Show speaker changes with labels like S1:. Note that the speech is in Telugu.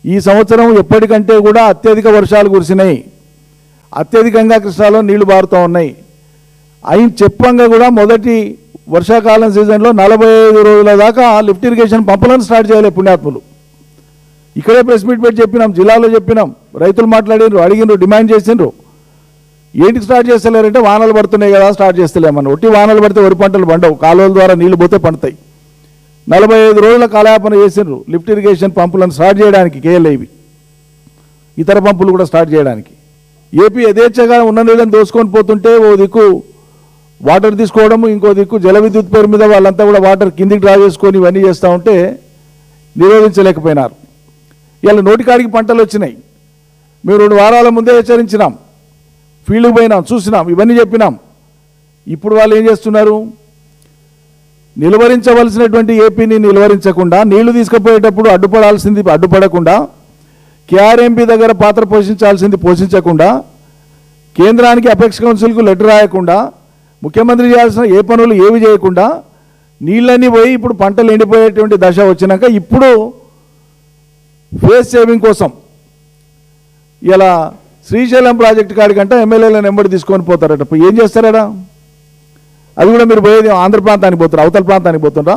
S1: ఈ సంవత్సరం ఎప్పటికంటే కూడా అత్యధిక వర్షాలు కురిసినాయి, అత్యధికంగా కృష్ణాలో నీళ్లు బారుతూ ఉన్నాయి. అయిన చెప్పంగా కూడా మొదటి వర్షాకాలం సీజన్లో 45 రోజుల దాకా లిఫ్ట్ ఇరిగేషన్ పంపులను స్టార్ట్ చేయాలి పుణ్యాత్ములు. ఇక్కడే ప్రెస్ మీట్ పెట్టి చెప్పినాం, జిల్లాలో చెప్పినాం, రైతులు మాట్లాడినరు, అడిగినరు, డిమాండ్ చేసిండ్రు. ఏంటికి స్టార్ట్ చేస్తలేరంటే వానలు పడుతున్నాయి కదా స్టార్ట్ చేస్తలేమని. ఒట్టి వానలు పడితే వరి పంటలు పండవు, కాలువల ద్వారా నీళ్లు పోతే పండుతాయి. 45 రోజుల కాలయాపన చేసిండ్రు లిఫ్ట్ ఇరిగేషన్ పంపులను స్టార్ట్ చేయడానికి, కేఎల్ఐవి ఇతర పంపులు కూడా స్టార్ట్ చేయడానికి. ఏపీ యథేచ్ఛగా ఉన్న నీళ్ళని దోసుకొని పోతుంటే ఓ దిక్కు వాటర్ తీసుకోవడము, ఇంకో దిక్కు జల విద్యుత్ పేరు మీద వాళ్ళంతా కూడా వాటర్ కిందికి డ్రా చేసుకొని ఇవన్నీ చేస్తూ ఉంటే నిరోధించలేకపోయినారు. ఇలా నోటికాడికి పంటలు వచ్చినాయి. మేము 2 వారాల ముందే హెచ్చరించినాం, ఫీల్డ్కి పోయినాం, చూసినాం, ఇవన్నీ చెప్పినాం. ఇప్పుడు వాళ్ళు ఏం చేస్తున్నారు? నిలువరించవలసినటువంటి ఏపీని నిలువరించకుండా, నీళ్లు తీసుకుపోయేటప్పుడు అడ్డుపడకుండా, కేఆర్ఎంపీ దగ్గర పాత్ర పోషించాల్సింది పోషించకుండా, కేంద్రానికి అపెక్స్ కౌన్సిల్కు లెటర్ రాయకుండా, ముఖ్యమంత్రి చేయాల్సిన ఏ పనులు ఏవి చేయకుండా నీళ్ళన్నీ పోయి ఇప్పుడు పంటలు ఎండిపోయేటువంటి దశ వచ్చినాక ఇప్పుడు ఫేస్ సేవింగ్ కోసం ఇలా శ్రీశైలం ప్రాజెక్టు కాడికంటే ఎమ్మెల్యేలను వెంబడి తీసుకొని పోతారట. ఏం చేస్తారట? అది కూడా మీరు పోయేది ఆంధ్ర ప్రాంతానికి పోతారు, అవతల ప్రాంతానికి పోతుండ్రా?